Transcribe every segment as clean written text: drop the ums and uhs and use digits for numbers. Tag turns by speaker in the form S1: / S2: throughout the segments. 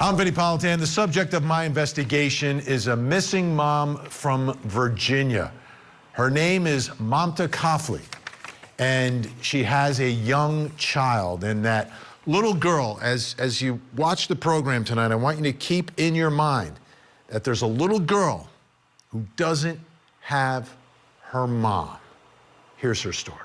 S1: I'm Vinny Politan. The subject of my investigation is a missing mom from Virginia. Her name is Mamta Kafle, and she has a young child. And that little girl, as you watch the program tonight, I want you to keep in your mind that there's a little girl who doesn't have her mom. Here's her story.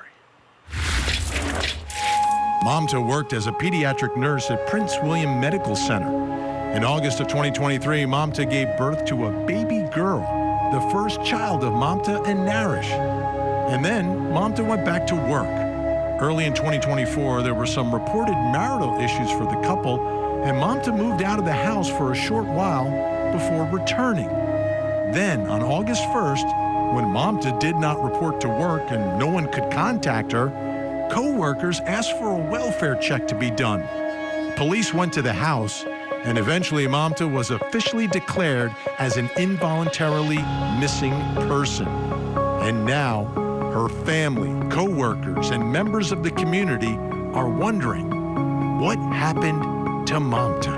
S1: Mamta worked as a pediatric nurse at Prince William Medical Center. In August of 2023, Mamta gave birth to a baby girl, the first child of Mamta and Narish. And then Mamta went back to work. Early in 2024, there were some reported marital issues for the couple, and Mamta moved out of the house for a short while before returning. Then, on August 1st, when Mamta did not report to work and no one could contact her, co-workers asked for a welfare check to be done. Police went to the house, and eventually Mamta was officially declared as an involuntarily missing person. And now, her family, co-workers, and members of the community are wondering, what happened to Mamta?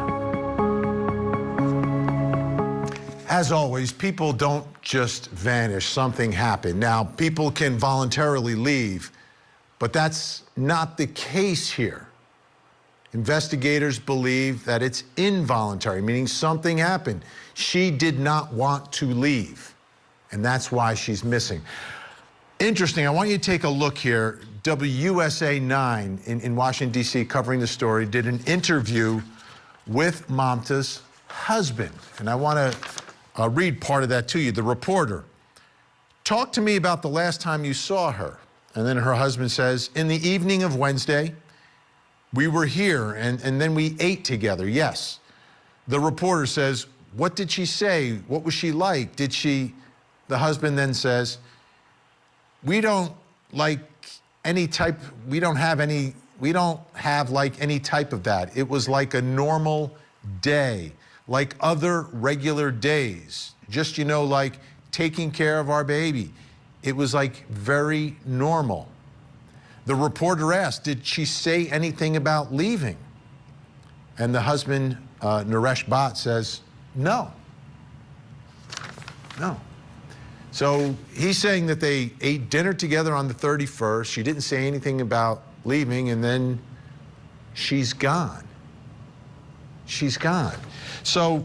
S1: As always, people don't just vanish. Something happened. Now, people can voluntarily leave, but that's not the case here. Investigators believe that it's involuntary, meaning something happened. She did not want to leave, and that's why she's missing. Interesting, I want you to take a look here. WUSA 9 in Washington, D.C., covering the story, did an interview with Mamta's husband. And I want to read part of that to you. The reporter, talk to me about the last time you saw her. And then her husband says, in the evening of Wednesday, we were here and then we ate together, yes. The reporter says, what did she say? What was she like? The husband then says, we don't like any type, we don't have like any type of that. It was like a normal day, like other regular days. Just, like taking care of our baby. It was like very normal. The reporter asked, did she say anything about leaving? And the husband, Naresh Bhatt, says, no. No. So he's saying that they ate dinner together on the 31st. She didn't say anything about leaving, and then she's gone. She's gone. So,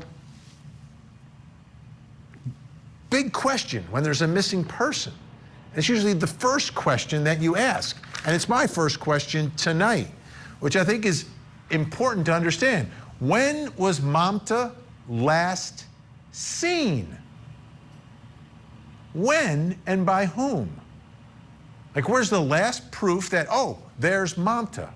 S1: big question when there's a missing person. It's usually the first question that you ask. And it's my first question tonight, which I think is important to understand. When was Mamta last seen? When and by whom? Like, where's the last proof that, oh, there's Mamta?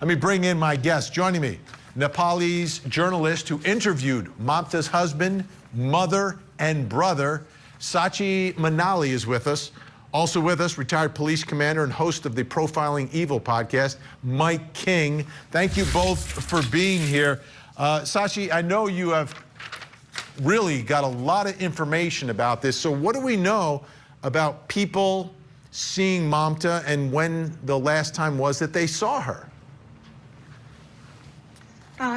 S1: Let me bring in my guest. Joining me, Nepalese journalist who interviewed Mamta's husband, mother, and brother, Sachi Manali is with us. Also with us, retired police commander and host of the Profiling Evil podcast, Mike King. Thank you both for being here. Sachi, I know you have really got a lot of information about this. So what do we know about people seeing Mamta and when the last time was that they saw her?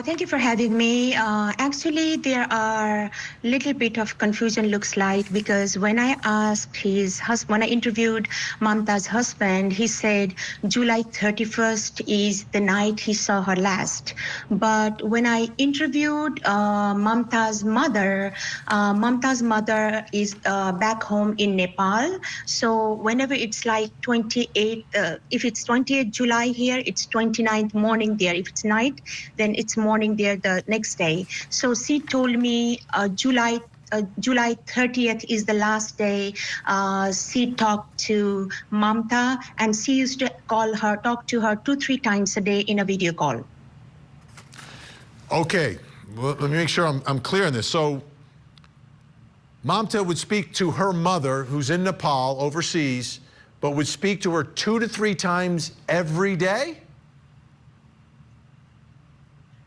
S2: Thank you for having me. Actually, there are little bit of confusion, looks like, because when I asked his husband, when I interviewed Mamta's husband, he said July 31st is the night he saw her last. But when I interviewed Mamta's mother is back home in Nepal. So whenever it's like 28, if it's 28th July here, it's 29th morning there. If it's night, then it's morning there the next day. So she told me July 30th is the last day she talked to Mamta, and she used to talk to her 2-3 times a day in a video call.
S1: Okay, well, let me make sure I'm clear on this. So Mamta would speak to her mother, who's in Nepal, overseas, but would speak to her 2 to 3 times every day?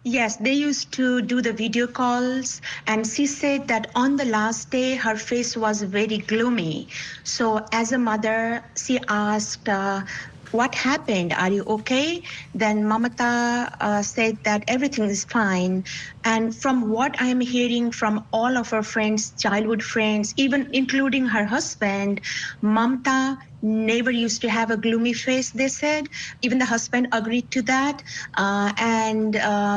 S2: Yes, they used to do the video calls, and she said that on the last day, her face was very gloomy. So as a mother, she asked what happened? Are you okay? Then Mamta said that everything is fine. And from what I'm hearing from all of her friends, childhood friends, even including her husband, Mamta never used to have a gloomy face, they said. Even the husband agreed to that. And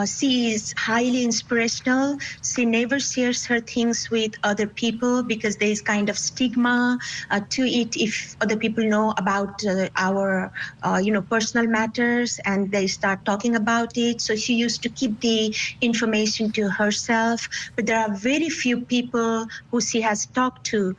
S2: she is highly inspirational. She never shares her things with other people because there is kind of stigma to it if other people know about our personal matters and they start talking about it. So she used to keep the information to herself. But there are very few people who she has talked to.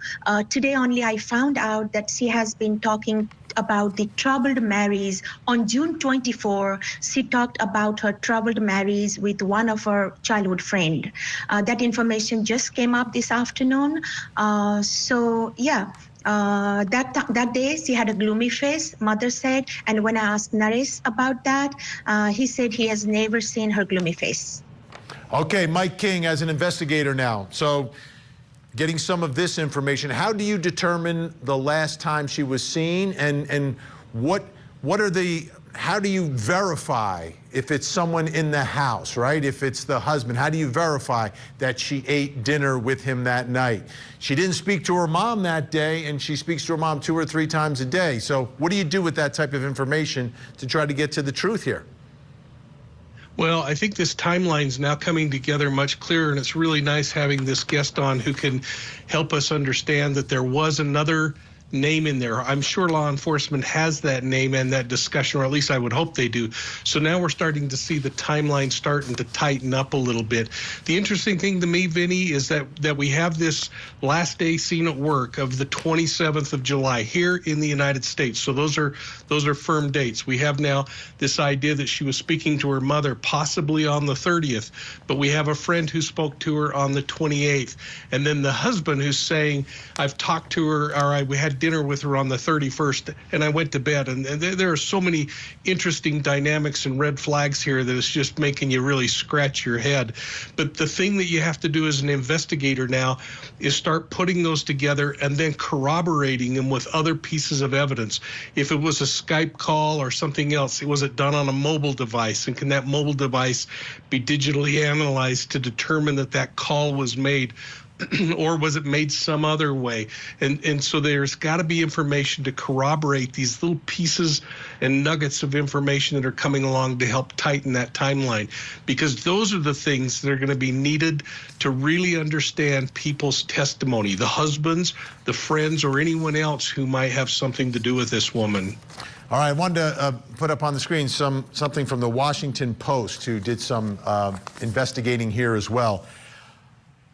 S2: Today only I found out that she has been talking about the troubled marriage. On June 24, she talked about her troubled marriage with one of her childhood friend. That information just came up this afternoon. That day she had a gloomy face, mother said, and when I asked Naresh about that, he said he has never seen her gloomy face.
S1: Okay, Mike King as an investigator now. So getting some of this information, how do you determine the last time she was seen, and how do you verify if it's someone in the house, right? If it's the husband, how do you verify that she ate dinner with him that night? She didn't speak to her mom that day, and she speaks to her mom 2 or 3 times a day. So what do you do with that type of information to try to get to the truth here?
S3: Well, I think this timeline's now coming together much clearer, and it's really nice having this guest on who can help us understand that there was another name in there. I'm sure law enforcement has that name and that discussion, or at least I would hope they do. So now we're starting to see the timeline starting to tighten up a little bit. The interesting thing to me, Vinny, is that we have this last day seen at work of the 27th of July here in the United States. So those are firm dates. We have now this idea that she was speaking to her mother possibly on the 30th, but we have a friend who spoke to her on the 28th. And then the husband who's saying, I've talked to her, or we had dinner with her on the 31st and I went to bed. And there are so many interesting dynamics and red flags here that it's just making you really scratch your head. But the thing that you have to do as an investigator now is start putting those together and then corroborating them with other pieces of evidence. If it was a Skype call or something else, was it done on a mobile device? And can that mobile device be digitally analyzed to determine that that call was made? Or was it made some other way? And so there's got to be information to corroborate these little pieces and nuggets of information that are coming along to help tighten that timeline, because those are the things that are going to be needed to really understand people's testimony, the husbands, the friends, or anyone else who might have something to do with this woman.
S1: All right, I wanted to put up on the screen something from the Washington Post, who did some investigating here as well.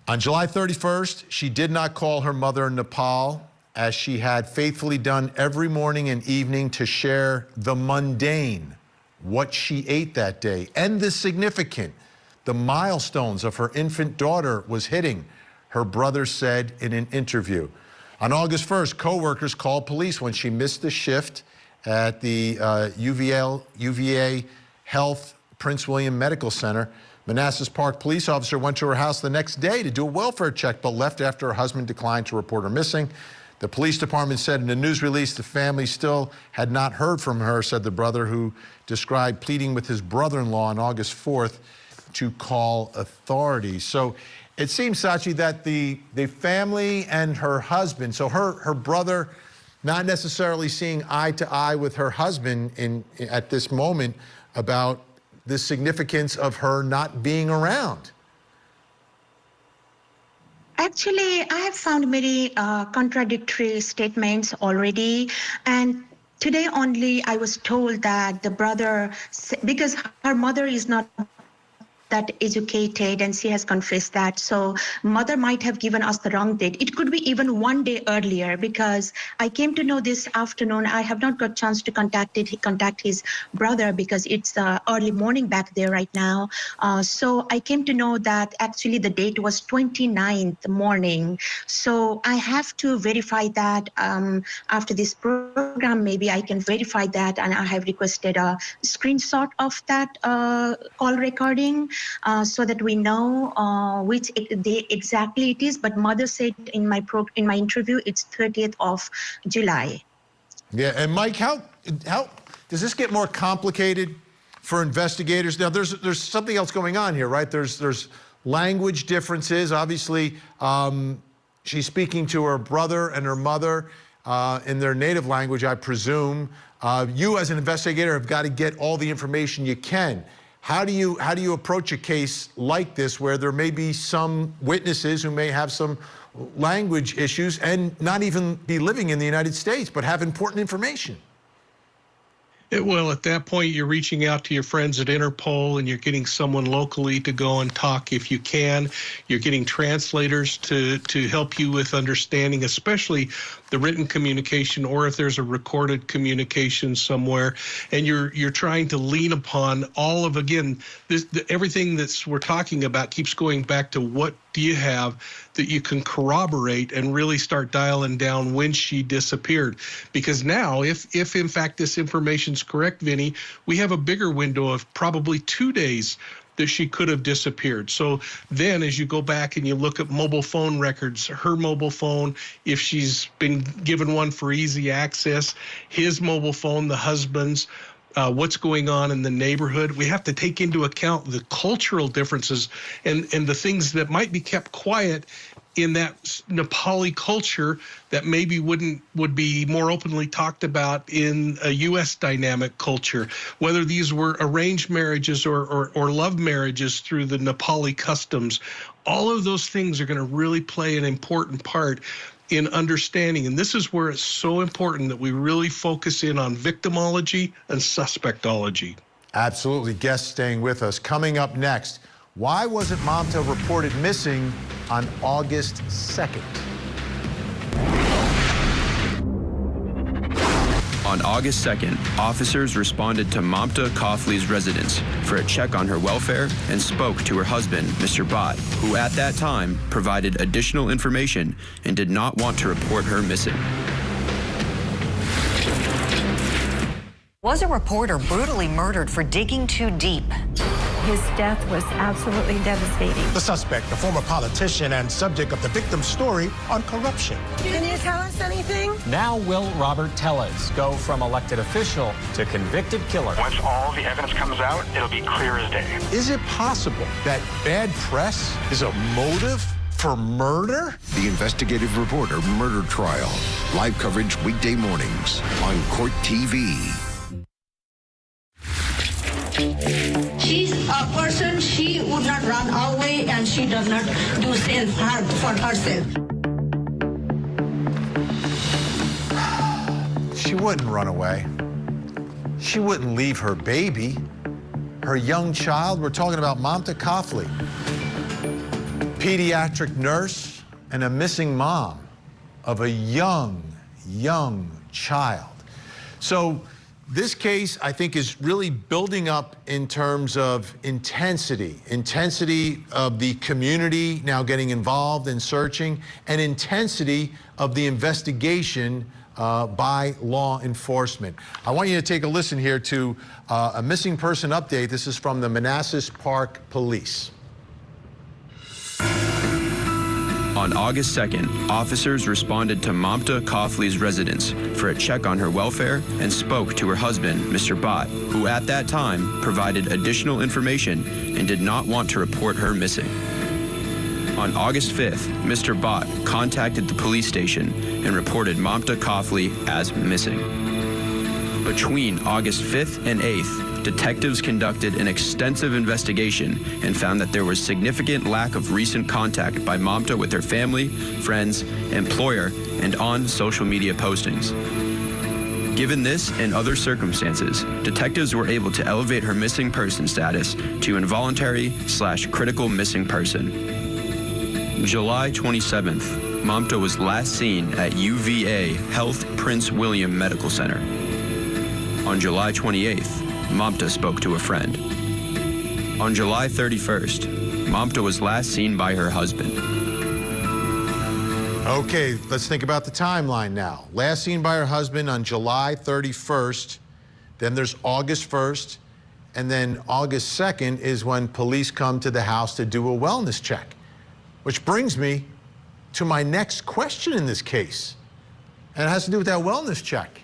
S1: On July 31st, she did not call her mother in Nepal, as she had faithfully done every morning and evening to share the mundane, what she ate that day, and the significant, the milestones of her infant daughter was hitting, her brother said in an interview. On August 1st, co-workers called police when she missed the shift at the UVA Health Prince William Medical Center. Manassas Park police officer went to her house the next day to do a welfare check, but left after her husband declined to report her missing. The police department said in a news release the family still had not heard from her, said the brother, who described pleading with his brother-in-law on August 4th to call authorities. So it seems, Sachi, that the family and her husband, so her brother not necessarily seeing eye to eye with her husband at this moment about the significance of her not being around.
S2: Actually, I have found many contradictory statements already. And today only I was told that the brother, because her mother is not that educated and she has confessed that. So mother might have given us the wrong date. It could be even one day earlier, because I came to know this afternoon. I have not got chance to contact his brother because it's early morning back there right now. So I came to know that actually the date was 29th morning. So I have to verify that after this program, maybe I can verify that, and I have requested a screenshot of that call recording. So that we know which day exactly it is. But mother said in my interview, it's 30th of July.
S1: Yeah, and Mike, how Does this get more complicated for investigators? Now, there's something else going on here, right? There's language differences. Obviously, she's speaking to her brother and her mother in their native language, I presume. You, as an investigator, have got to get all the information you can. How do you approach a case like this, where there may be some witnesses who may have some language issues and not even be living in the United States, but have important information?
S3: Well, at that point, you're reaching out to your friends at Interpol, and you're getting someone locally to go and talk if you can. You're getting translators to help you with understanding, especially the written communication, or if there's a recorded communication somewhere. And you're trying to lean upon all of, again, everything that's we're talking about keeps going back to what do you have that you can corroborate and really start dialing down when she disappeared. Because now, if in fact this information's correct, Vinny, we have a bigger window of probably 2 days that she could have disappeared. So then as you go back and you look at mobile phone records, her mobile phone, if she's been given one for easy access, his mobile phone, the husband's, what's going on in the neighborhood. We have to take into account the cultural differences and the things that might be kept quiet in that Nepali culture that maybe would be more openly talked about in a U.S. dynamic culture, whether these were arranged marriages or love marriages through the Nepali customs. All of those things are going to really play an important part in understanding. And this is where it's so important that we really focus in on victimology and suspectology.
S1: Absolutely. Guests staying with us. Coming up next, why wasn't Mamta reported missing on August 2nd?
S4: On August 2nd, officers responded to Mamta Kafle's residence for a check on her welfare and spoke to her husband, Mr. Bhatt, who at that time provided additional information and did not want to report her missing.
S5: Was a reporter brutally murdered for digging too deep?
S6: His death was absolutely devastating.
S7: The suspect, a former politician and subject of the victim's story on corruption.
S8: Can you tell us anything?
S9: Now will Robert Tellez go from elected official to convicted killer?
S10: Once all the evidence comes out, it'll be clear as day.
S1: Is it possible that bad press is a motive for murder?
S11: The investigative reporter murder trial. Live coverage weekday mornings on Court TV.
S8: She's a person, she would not run away, and she does not do self-harm for herself.
S1: She wouldn't run away. She wouldn't leave her baby, her young child. We're talking about Mamta Kafle, pediatric nurse and a missing mom of a young child. So this case, I think, is really building up in terms of intensity of the community now getting involved in searching, and intensity of the investigation by law enforcement. I want you to take a listen here to a missing person update. This is from the Manassas Park Police.
S4: On August 2nd, officers responded to Mamta Kafle's residence for a check on her welfare and spoke to her husband, Mr. Bhatt, who at that time provided additional information and did not want to report her missing. On August 5th, Mr. Bhatt contacted the police station and reported Mamta Kafle as missing. Between August 5th and 8th, detectives conducted an extensive investigation and found that there was significant lack of recent contact by Mamta with her family, friends, employer, and on social media postings. Given this and other circumstances, detectives were able to elevate her missing person status to involuntary/critical missing person. July 27th, Mamta was last seen at UVA Health Prince William Medical Center. On July 28th, Mamta spoke to a friend. On July 31st, Mamta was last seen by her husband.
S1: Okay, let's think about the timeline now. Last seen by her husband on July 31st, then there's August 1st, and then August 2nd is when police come to the house to do a wellness check. Which brings me to my next question in this case, and it has to do with that wellness check.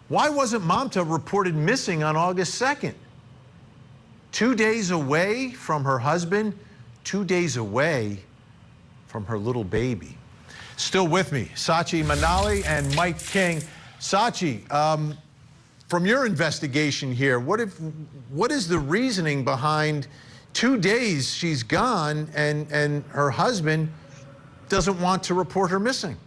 S1: Why wasn't Mamta reported missing on August 2nd? 2 days away from her husband, 2 days away from her little baby. Still with me, Sachi Manali and Mike King. Sachi, from your investigation here, what is the reasoning behind 2 days she's gone and her husband doesn't want to report her missing?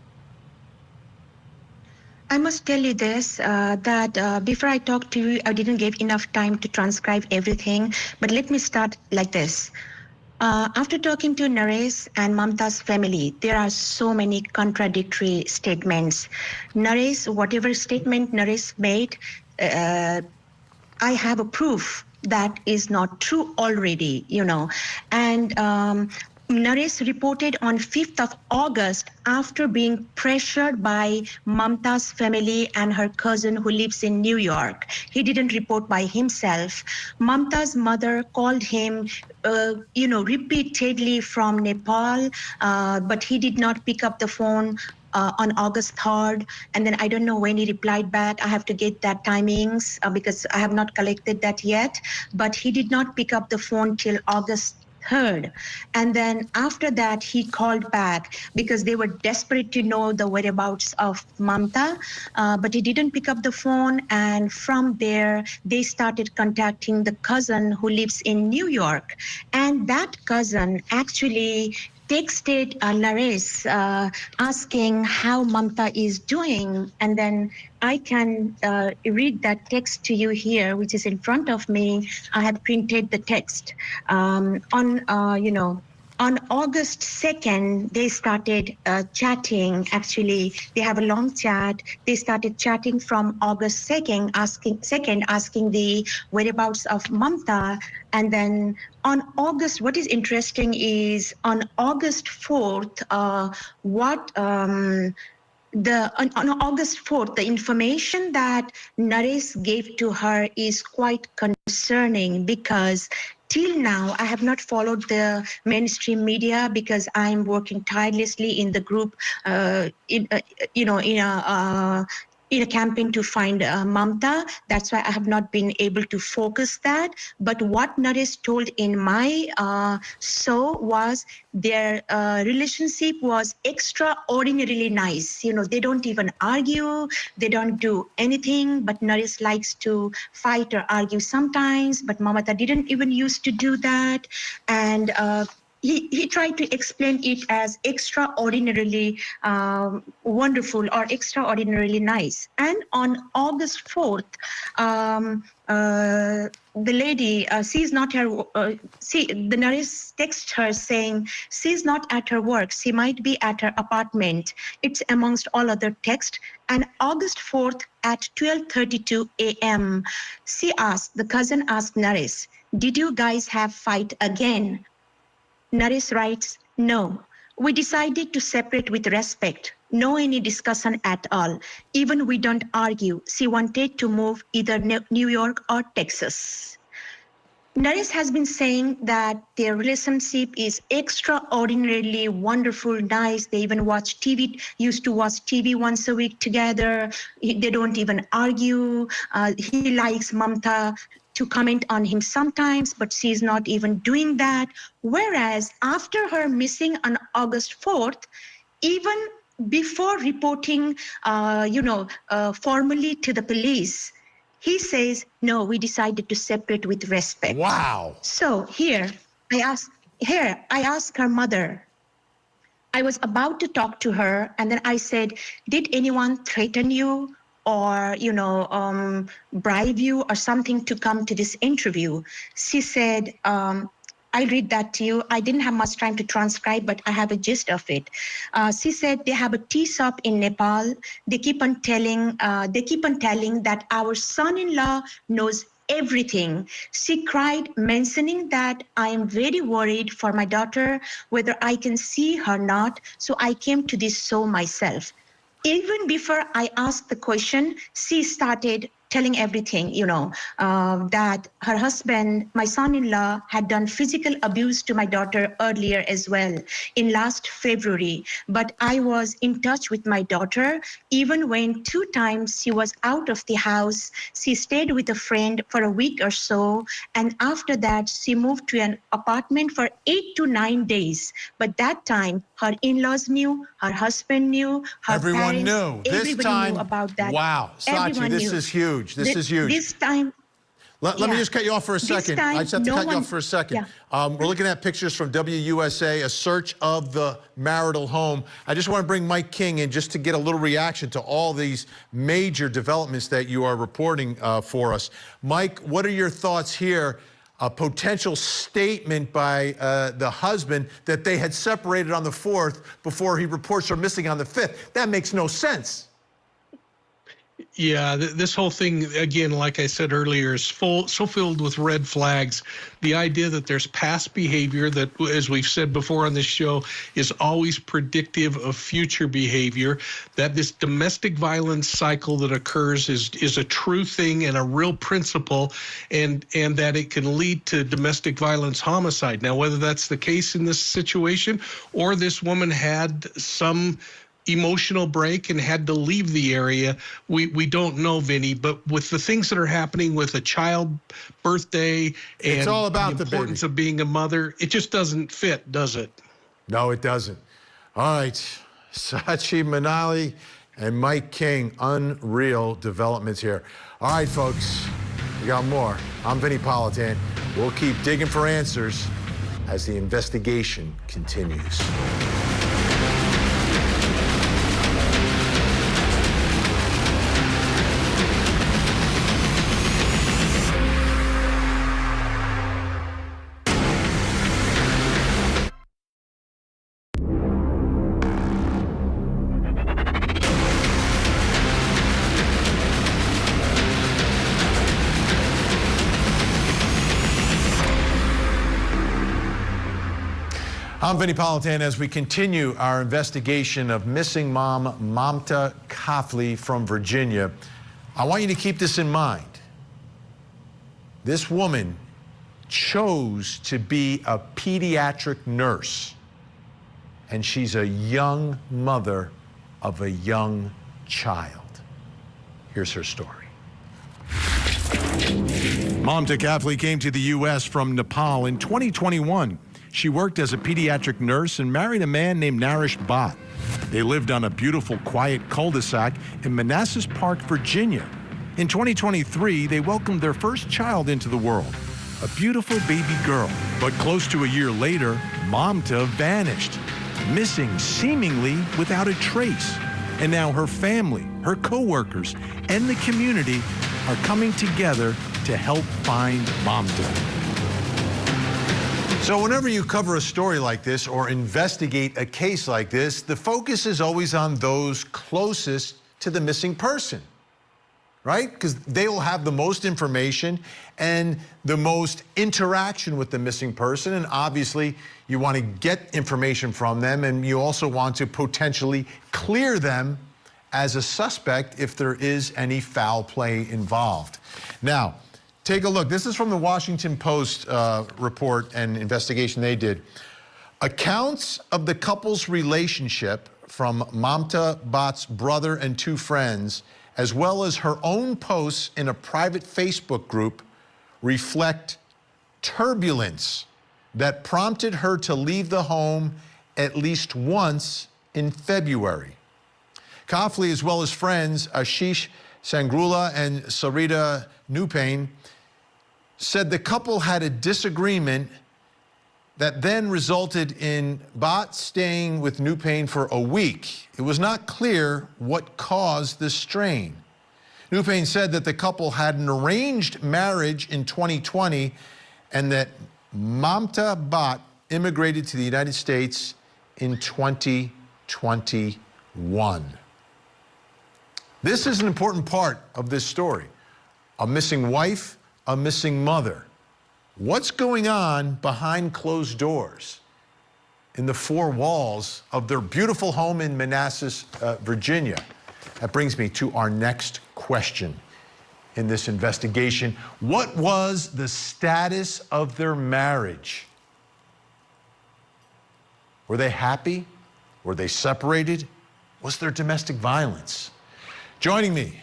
S2: I must tell you this, that before I talk to you, I didn't give enough time to transcribe everything, but let me start like this. After talking to Naresh and Mamta's family, there are so many contradictory statements. Naresh, whatever statement Naresh made, I have a proof that is not true already, and Naresh reported on 5th of August after being pressured by Mamta's family and her cousin who lives in New York. He didn't report by himself. Mamta's mother called him, repeatedly from Nepal, but he did not pick up the phone on August 3rd. And then I don't know when he replied back. I have to get that timings because I have not collected that yet. But he did not pick up the phone till August 3rd. And then after that, he called back because they were desperate to know the whereabouts of Mamta, but he didn't pick up the phone. And from there, they started contacting the cousin who lives in New York. And that cousin actually texted Naresh asking how Mamta is doing. And then I can read that text to you here, which is in front of me. I had printed the text. On August 2nd, they started chatting. Actually, they have a long chat. They started chatting from August 2nd, asking the whereabouts of Mamta. And then on August, what is interesting is on August 4th, on August 4th, the information that Naresh gave to her is quite concerning because till now, I have not followed the mainstream media because I'm working tirelessly in the group, in a campaign to find Mamta. That's why I have not been able to focus that. But what Naresh told in my show was their relationship was extraordinarily nice. They don't even argue. They don't do anything. But Naresh likes to fight or argue sometimes. But Mamta didn't even used to do that. And he tried to explain it as extraordinarily wonderful or extraordinarily nice. And on August 4th, the lady, she's not her, the Naresh texts her saying she's not at her work. She might be at her apartment. It's amongst all other texts. And August 4th at 12:32 a.m., the cousin asked Naresh, "Did you guys have fight again?" Naresh writes, "No, we decided to separate with respect. No any discussion at all. Even we don't argue. She wanted to move either New York or Texas." Naresh has been saying that their relationship is extraordinarily wonderful, nice. They even watch TV, used to watch TV once a week together. They don't even argue. He likes Mamta to comment on him sometimes, but she's not even doing that. Whereas after her missing on August 4th, even before reporting, formally to the police, he says, "No, we decided to separate with respect."
S1: Wow.
S2: So I asked her mother. I was about to talk to her, and then I said, "Did anyone threaten you or, bribe you or something to come to this interview?" She said, I'll read that to you. I didn't have much time to transcribe, but I have a gist of it. She said they have a tea shop in Nepal. They keep on telling that our son-in-law knows everything. She cried, mentioning that I am very worried for my daughter, whether I can see her or not. So I came to this show myself. Even before I asked the question, she started telling everything, that her husband, my son-in-law, had done physical abuse to my daughter earlier as well in last February. But I was in touch with my daughter, even when 2 times she was out of the house. She stayed with a friend for a week or so, and after that, she moved to an apartment for 8 to 9 days. But that time, her in-laws knew, her husband knew, her
S1: Everyone
S2: parents,
S1: knew. This
S2: everybody
S1: time,
S2: knew about that.
S1: wow, Sachi,
S2: Everyone
S1: this
S2: knew.
S1: is huge. This is huge.
S2: This time,
S1: Let me
S2: yeah.
S1: just cut you off for a second.
S2: Time,
S1: I just have to
S2: no
S1: cut you
S2: one,
S1: off for a second.
S2: yeah.
S1: We're looking at pictures from WUSA, a search of the marital home. I just want to bring Mike King in just to get a little reaction to all these major developments that you are reporting for us. Mike, what are your thoughts here? A potential statement by the husband that they had separated on the 4th before he reports her missing on the 5th. That makes no sense.
S3: Yeah, this whole thing, again, like I said earlier, is so filled with red flags. The idea that there's past behavior that, as we've said before on this show, is always predictive of future behavior, that this domestic violence cycle that occurs is a true thing and a real principle, and that it can lead to domestic violence homicide. Now, whether that's the case in this situation or this woman had some emotional break and had to leave the area, we don't know, Vinny. But with the things that are happening with a child birthday and
S1: it's all about
S3: the importance of being a mother, it just doesn't fit, does it?
S1: No, it doesn't. All right, Sachi Manali and Mike King, unreal developments here. All right, folks, we got more. I'm Vinny Politan. We'll keep digging for answers as the investigation continues. I'm Vinny Politan as we continue our investigation of missing mom Mamta Kafle from Virginia. I want you to keep this in mind. This woman chose to be a pediatric nurse, and she's a young mother of a young child. Here's her story. Mamta Kafle came to the U.S. from Nepal in 2021. She worked as a pediatric nurse and married a man named Naresh Bhatt. They lived on a beautiful, quiet cul-de-sac in Manassas Park, Virginia. In 2023, they welcomed their first child into the world, a beautiful baby girl. But close to a year later, Mamta vanished, missing seemingly without a trace. And now her family, her co-workers, and the community are coming together to help find Mamta. So whenever you cover a story like this or investigate a case like this, the focus is always on those closest to the missing person, right? Because they will have the most information and the most interaction with the missing person. And obviously, you want to get information from them, and you also want to potentially clear them as a suspect if there is any foul play involved. Now, take a look. This is from the Washington Post report and investigation they did. Accounts of the couple's relationship from Mamta Bhatt's brother and 2 friends, as well as her own posts in a private Facebook group, reflect turbulence that prompted her to leave the home at least once in February. Kafle, as well as friends Ashish Sangrula and Sarita Nupain, said the couple had a disagreement that then resulted in Bhatt staying with Nupain for a week. It was not clear what caused the strain. Nupain said that the couple had an arranged marriage in 2020 and that Mamta Bhatt immigrated to the United States in 2021. This is an important part of this story. A missing wife, a missing mother. What's going on behind closed doors in the 4 walls of their beautiful home in Manassas, Virginia? That brings me to our next question. in this investigation. What was the status of their marriage? Were they happy? Were they separated? Was there domestic violence? Joining me,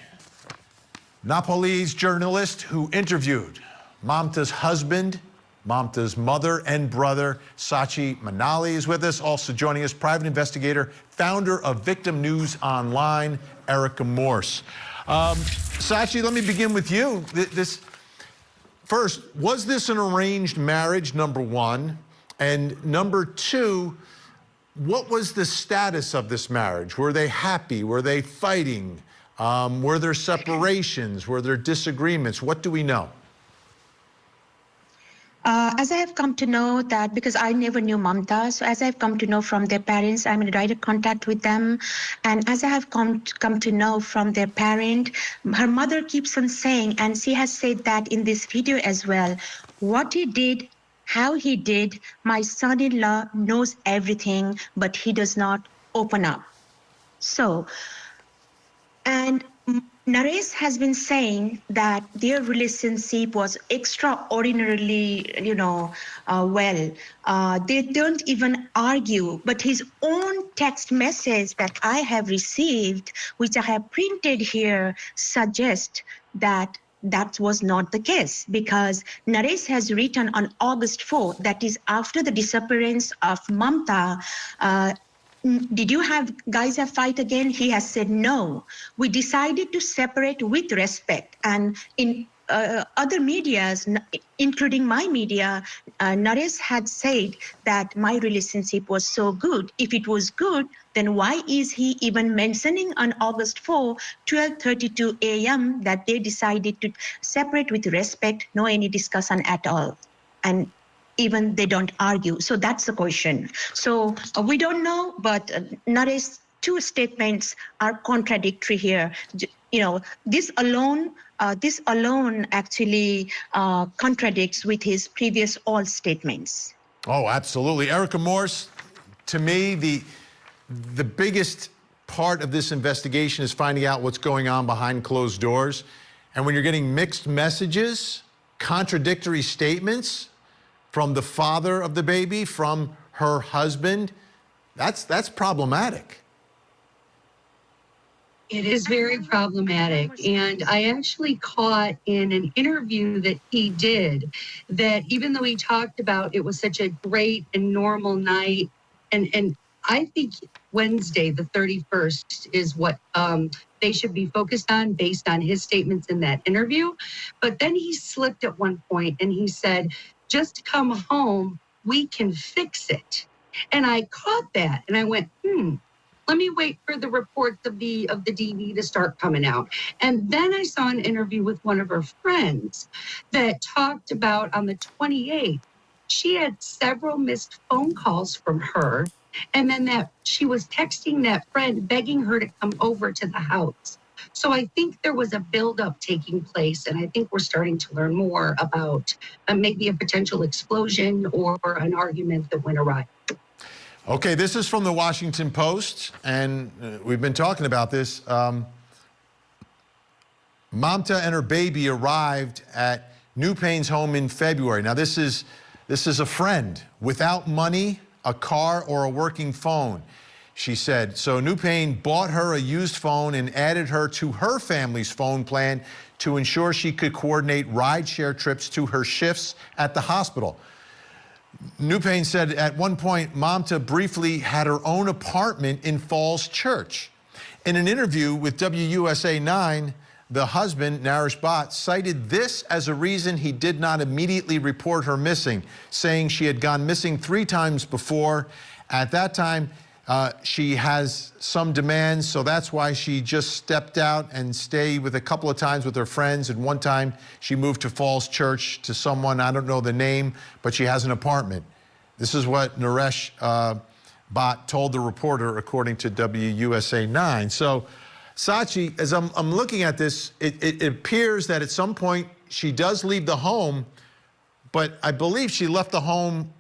S1: Nepalese journalist who interviewed Mamta's husband, Mamta's mother and brother, Sachi Manali is with us. Also joining us, private investigator, founder of Victim News Online, Erica Morse. Sachi, let me begin with you. First, was this an arranged marriage, number one? And number two, what was the status of this marriage? Were they happy? Were they fighting? Were there separations? Were there disagreements? What do we know?
S2: As I have come to know that, because I never knew Mamta, so as I've come to know from their parents, I'm in direct contact with them. And as I have come to know from their parent, her mother keeps on saying, and she has said that in this video as well, what he did, how he did, my son-in-law knows everything, but he does not open up. So, and Naresh has been saying that their relationship was extraordinarily, well. They don't even argue, but his own text message that I have received, which I have printed here, suggests that that was not the case, because Naresh has written on August 4th, that is after the disappearance of Mamta, did you guys have fight again? He has said no. We decided to separate with respect. And in other medias, including my media, Naresh had said that my relationship was so good. If it was good, then why is he even mentioning on August 4, 12:32 a.m. that they decided to separate with respect, no any discussion at all? And even they don't argue. So that's the question. So we don't know, but Naresh's two statements are contradictory here. This alone actually contradicts with his previous all statements.
S1: Oh, absolutely. Erica Morse, to me, the biggest part of this investigation is finding out what's going on behind closed doors. And when you're getting mixed messages, contradictory statements from the father of the baby, from her husband, that's problematic.
S12: It is very problematic. And I actually caught in an interview that he did that even though he talked about it was such a great and normal night, and I think Wednesday, the 31st, is what they should be focused on based on his statements in that interview. But then he slipped at one point and he said, just come home, we can fix it. And I caught that and I went, let me wait for the reports of the DV to start coming out. And then I saw an interview with one of her friends that talked about on the 28th, she had several missed phone calls from her. And then that she was texting that friend, begging her to come over to the house. So I think there was a buildup taking place, and I think we're starting to learn more about maybe a potential explosion or an argument that went awry.
S1: Okay, this is from the Washington Post, and we've been talking about this. Mamta and her baby arrived at New Payne's home in February. Now, this is a friend without money, a car, or a working phone, she said. So New Payne bought her a used phone and added her to her family's phone plan to ensure she could coordinate ride-share trips to her shifts at the hospital. New Payne said at one point, Mamta briefly had her own apartment in Falls Church. In an interview with WUSA 9, the husband, Naresh Bhatt, cited this as a reason he did not immediately report her missing, saying she had gone missing 3 times before. At that time, she has some demands, so that's why she just stepped out and stayed with a couple of times with her friends. And one time she moved to Falls Church to someone, I don't know the name, but she has an apartment. This is what Naresh Bhatt told the reporter, according to WUSA 9. So, Sachi, as I'm looking at this, it appears that at some point she does leave the home, but I believe she left the home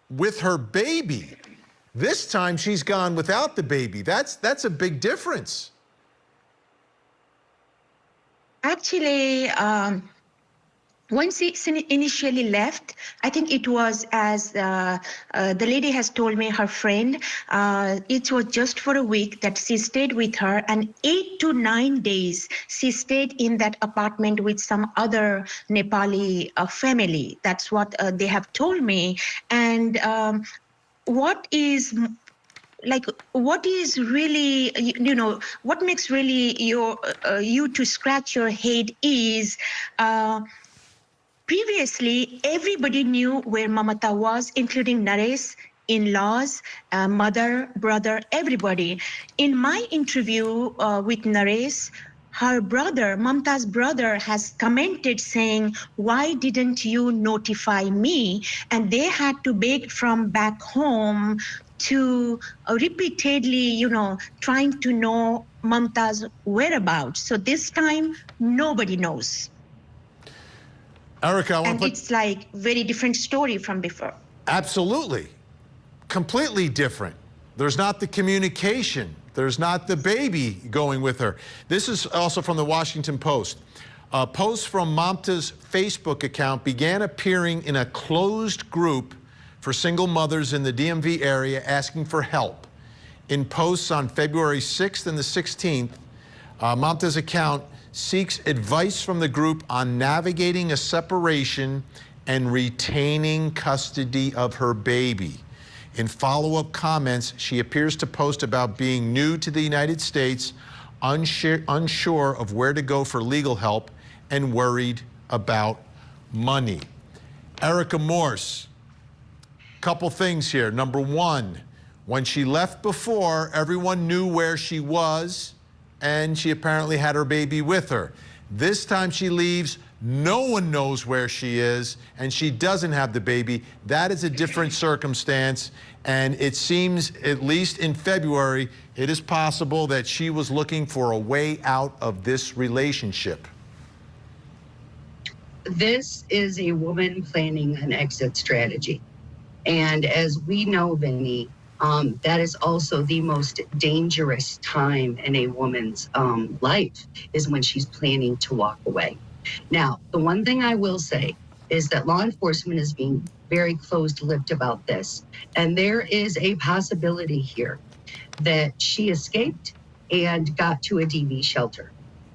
S1: with her baby. This time she's gone without the baby. That's a big difference.
S2: Actually, when she initially left, I think it was as the lady has told me, her friend, it was just for a week that she stayed with her, and 8 to 9 days she stayed in that apartment with some other Nepali family. That's what they have told me. And what is really, what makes really you to scratch your head is previously, everybody knew where Mamta was, including Naresh, in-laws, mother, brother, everybody. In my interview with Naresh, her brother, Mamta's brother, has commented saying, why didn't you notify me? And they had to beg from back home to repeatedly, trying to know Mamta's whereabouts. So this time, nobody knows.
S1: Erica,
S2: and it's like very different story from before.
S1: Absolutely. Completely different. There's not the communication. There's not the baby going with her. This is also from the Washington Post. Posts from Mamta's Facebook account began appearing in a closed group for single mothers in the DMV area asking for help. In posts on February 6th and the 16th, Mamta's account seeks advice from the group on navigating a separation and retaining custody of her baby. In follow-up comments, she appears to post about being new to the United States, unsure of where to go for legal help, and worried about money. Erica Morse, couple things here. Number one, when she left before, everyone knew where she was, and she apparently had her baby with her. This time she leaves, no one knows where she is, and she doesn't have the baby. That is a different circumstance, and it seems, at least in February, it is possible that she was looking for a way out of this relationship.
S12: This is a woman planning an exit strategy. And as we know, Vinny, that is also the most dangerous time in a woman's life, is when she's planning to walk away. Now, the one thing I will say is that law enforcement is being very closed-lipped about this. And there is a possibility here that she escaped and got to a DV shelter.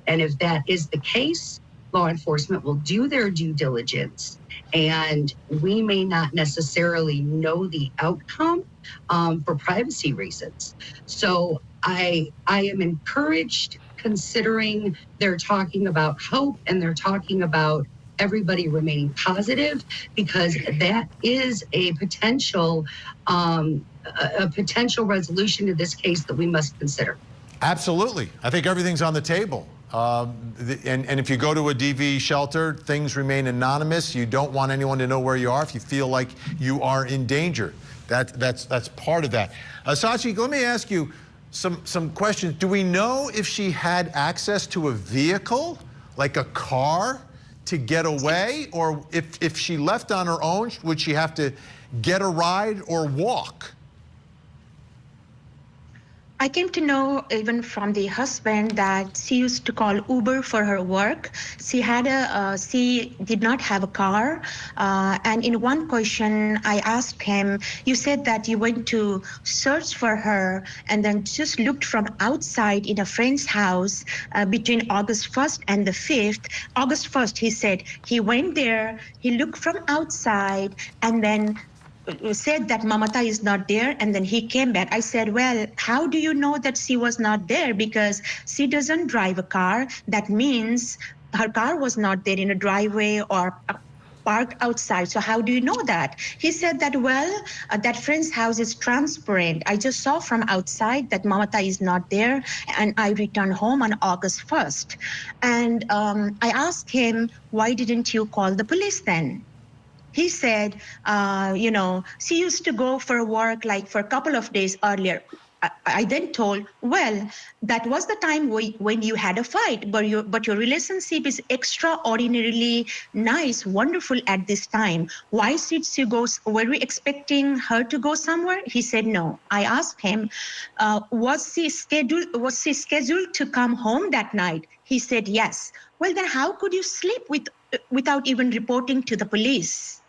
S12: And if that is the case, law enforcement will do their due diligence, and we may not necessarily know the outcome for privacy reasons. So I am encouraged, considering they're talking about hope and they're talking about everybody remaining positive, because that is a potential resolution to this case that we must consider.
S1: Absolutely. I think everything's on the table. And if you go to a DV shelter, things remain anonymous. You don't want anyone to know where you are if you feel like you are in danger. That's part of that. Sachi, let me ask you some questions. Do we know if she had access to a vehicle, like a car, to get away? Or if she left on her own, would she have to get a ride or walk?
S2: I came to know even from the husband that she used to call Uber for her work. She did not have a car. And in one question, I asked him, you said that you went to search for her and then just looked from outside in a friend's house between August 1st and the 5th. August 1st, he said, he went there, he looked from outside, and then said that Mamta is not there, and then he came back. I said, well, how do you know that she was not there? Because she doesn't drive a car. That means her car was not there in a driveway or parked outside. So how do you know that? He said that, well, that friend's house is transparent. I just saw from outside that Mamta is not there, and I returned home on August 1st. And I asked him, why didn't you call the police then? He said, she used to go for work like for a couple of days earlier. I then told, well, that was the time when you had a fight, but your relationship is extraordinarily nice, wonderful at this time. Why did she go? Were we expecting her to go somewhere? He said no. I asked him, was she scheduled to come home that night? He said yes. Well, then how could you sleep without even reporting to the police?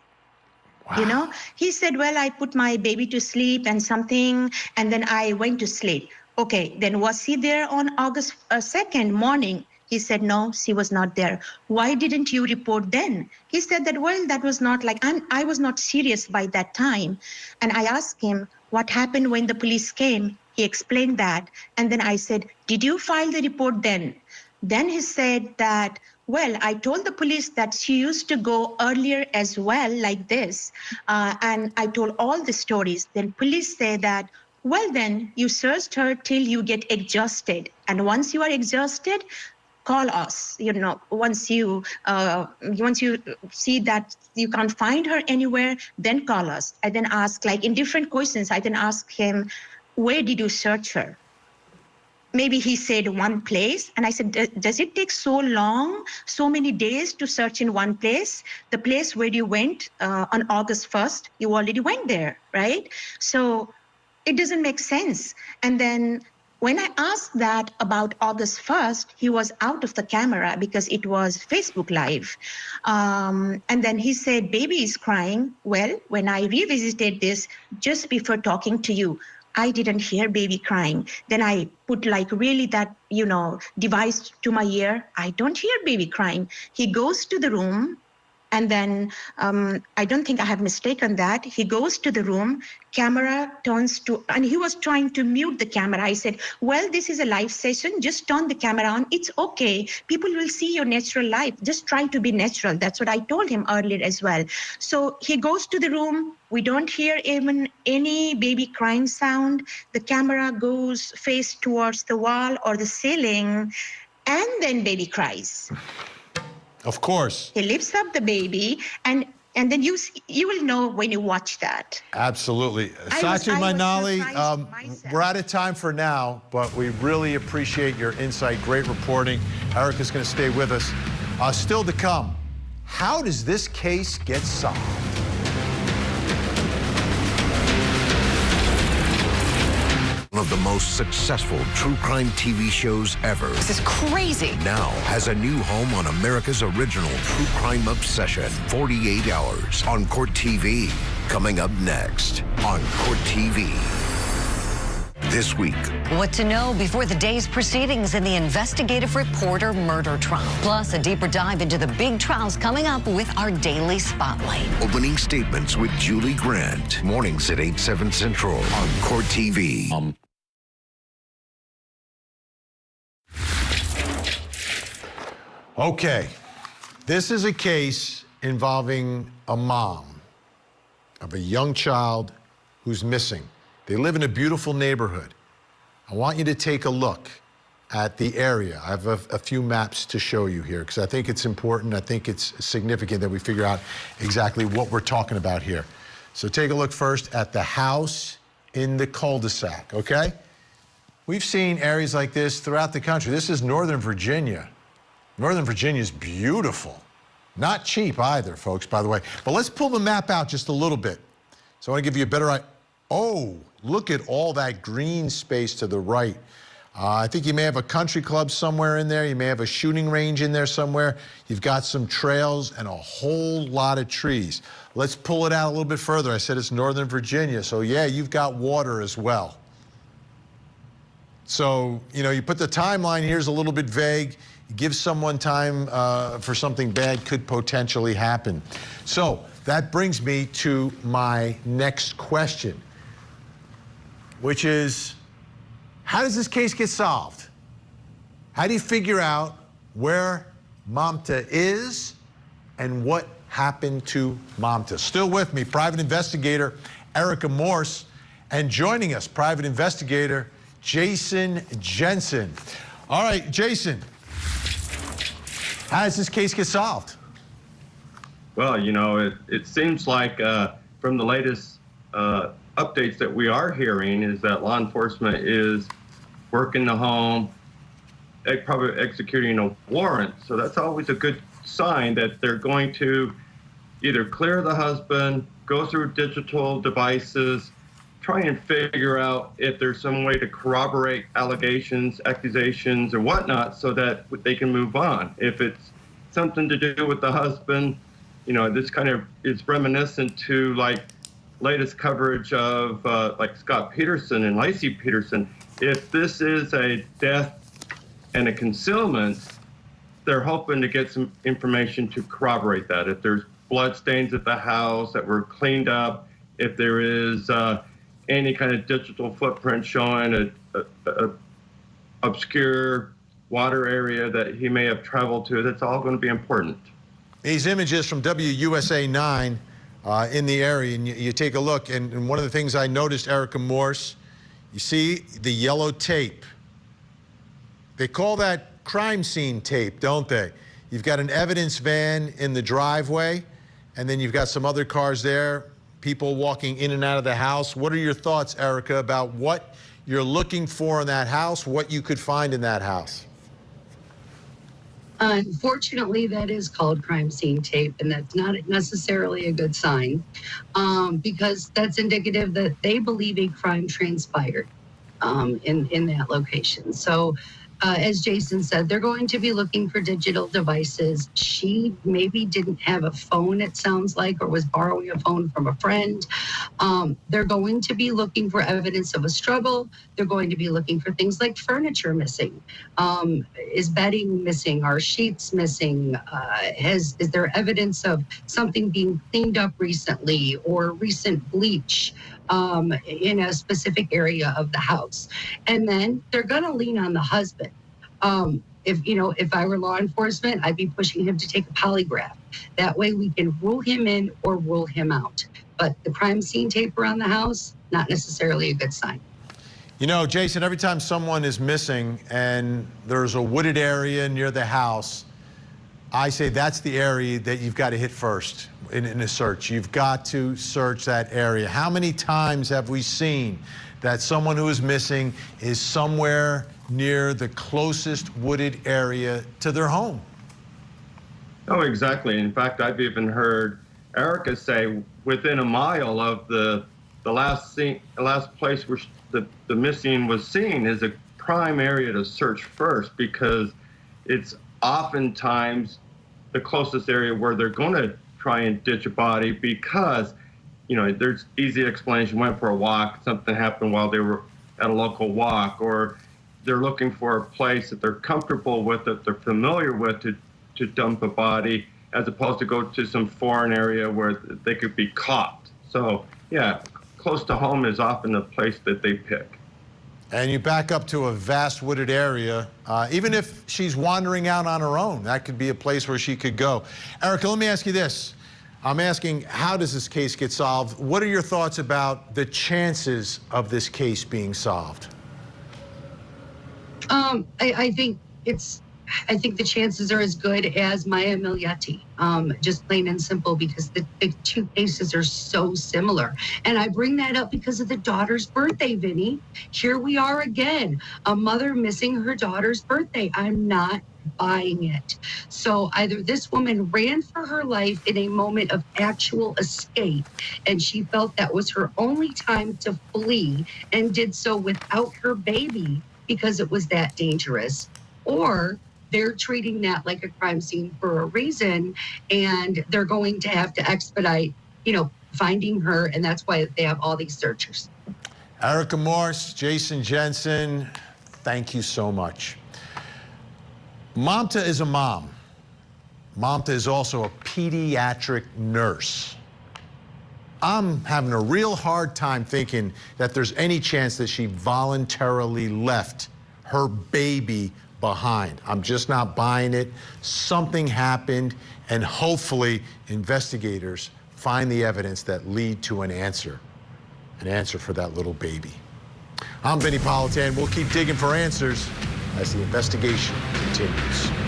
S2: Wow. You know, he said, well, I put my baby to sleep and something, and then I went to sleep. Okay, then was he there on August 2nd morning? He said, no, she was not there. Why didn't you report then? He said that, well, that was not like, I was not serious by that time. And I asked him, what happened when the police came? He explained that. And then I said, did you file the report then? Then he said that, well, I told the police that she used to go earlier as well, like this. And I told all the stories. Then police say that, well, then you searched her till you get exhausted. And once you are exhausted, call us. You know, once you see that you can't find her anywhere, then call us. I then ask, like in different questions, I then ask him, where did you search her? Maybe he said one place. And I said, does it take so long, so many days to search in one place? The place where you went on August 1st, you already went there, right? So it doesn't make sense. And then when I asked that about August 1st, he was out of the camera because it was Facebook Live. And then he said, baby is crying. Well, when I revisited this just before talking to you, I didn't hear baby crying. Then I put like really that, you know, device to my ear. I don't hear baby crying. He goes to the room. And then I don't think I have mistaken that. He goes to the room, camera turns to, and he was trying to mute the camera. I said, well, this is a live session. Just turn the camera on. It's okay. People will see your natural life. Just try to be natural. That's what I told him earlier as well. So he goes to the room. We don't hear even any baby crying sound. The camera goes face towards the wall or the ceiling, and then baby cries.
S1: Of course.
S2: He lifts up the baby, and then you will know when you watch that.
S1: Absolutely. Sachi Manali, we're out of time for now, but we really appreciate your insight. Great reporting. Erica's going to stay with us. Still to come, how does this case get solved?
S11: One of the most successful true crime TV shows ever.
S5: This is crazy.
S11: Now has a new home on America's original true crime obsession, 48 Hours on Court TV. Coming up next on Court TV. This week.
S5: What to know before the day's proceedings in the investigative reporter murder trial. Plus, a deeper dive into the big trials coming up with our daily spotlight.
S11: Opening statements with Julie Grant. Mornings at 8, 7 Central on Court TV.
S1: Okay, this is a case involving a mom of a young child who's missing. They live in a beautiful neighborhood. I want you to take a look at the area. I have a few maps to show you here because I think it's important. I think it's significant that we figure out exactly what we're talking about here. So take a look first at the house in the cul-de-sac, okay? We've seen areas like this throughout the country. This is Northern Virginia. Northern Virginia is beautiful. Not cheap either, folks, by the way. But let's pull the map out just a little bit. So I want to give you a better idea. Oh, look at all that green space to the right. I think you may have a country club somewhere in there. You may have a shooting range in there somewhere. You've got some trails and a whole lot of trees. Let's pull it out a little bit further. I said it's Northern Virginia, so yeah, you've got water as well. So, you know, you put the timeline here's a little bit vague. Give someone time for something bad could potentially happen. So that brings me to my next question, which is, how does this case get solved? How do you figure out where Mamta is and what happened to Mamta? Still with me, private investigator Erica Morse, and joining us, private investigator Jason Jensen. All right, Jason. How does this case get solved?
S13: Well, you know, it seems like from the latest updates that we are hearing is that law enforcement is working the home, probably executing a warrant. So that's always a good sign that they're going to either clear the husband, go through digital devices, try and figure out if there's some way to corroborate allegations, accusations, or whatnot so that they can move on. If it's something to do with the husband, this kind of is reminiscent to like latest coverage of like Scott Peterson and Lacey Peterson. If this is a death and a concealment, they're hoping to get some information to corroborate that. If there's blood stains at the house that were cleaned up, if there is any kind of digital footprint showing a obscure water area that he may have traveled to, that's all going to be important.
S1: These images from WUSA 9 in the area, and you take a look, and one of the things I noticed, Erica Morse, you see the yellow tape. They call that crime scene tape, don't they? You've got an evidence van in the driveway, and then you've got some other cars there, people walking in and out of the house. What are your thoughts, Erica, about what you're looking for in that house, what you could find in that house?
S12: Unfortunately, that is called crime scene tape, and that's not necessarily a good sign because that's indicative that they believe a crime transpired in that location. So as Jason said, they're going to be looking for digital devices. She maybe didn't have a phone, it sounds like, or was borrowing a phone from a friend. They're going to be looking for evidence of a struggle. They're going to be looking for things like furniture missing. Is bedding missing? Are sheets missing? Is there evidence of something being cleaned up recently or recent bleach in a specific area of the house? And then they're going to lean on the husband. If I were law enforcement, I'd be pushing him to take a polygraph. That way we can rule him in or rule him out. But the crime scene tape around the house, not necessarily a good sign.
S1: You know, Jason, every time someone is missing and there's a wooded area near the house, I say that's the area that you've got to hit first in a search. You've got to search that area. How many times have we seen that someone who is missing is somewhere near the closest wooded area to their home?
S13: Oh, exactly. In fact, I've even heard Erica say within a mile of the last place where the missing was seen is a prime area to search first, because it's oftentimes the closest area where they're going to try and ditch a body, because there's easy explanation. Went for a walk, something happened while they were at a local walk, or they're looking for a place that they're comfortable with, that they're familiar with to dump a body, as opposed to go to some foreign area where they could be caught. So yeah, close to home is often the place that they pick.
S1: And you back up to a vast wooded area, even if she's wandering out on her own, that could be a place where she could go. Erica, let me ask you this. I'm asking, how does this case get solved? What are your thoughts about the chances of this case being solved?
S12: I think the chances are as good as Maya Miglietti, just plain and simple, because the two cases are so similar. And I bring that up because of the daughter's birthday, Vinny. Here we are again, a mother missing her daughter's birthday. I'm not buying it. So either this woman ran for her life in a moment of actual escape, and she felt that was her only time to flee and did so without her baby because it was that dangerous, or they're treating that like a crime scene for a reason, and they're going to have to expedite, finding her, and that's why they have all these searchers.
S1: Erica Morse, Jason Jensen, thank you so much. Mamta is a mom. Mamta is also a pediatric nurse. I'm having a real hard time thinking that there's any chance that she voluntarily left her baby behind. I'm just not buying it. Something happened, and hopefully investigators find the evidence that lead to an answer for that little baby. I'm Vinny Politan. We'll keep digging for answers as the investigation continues.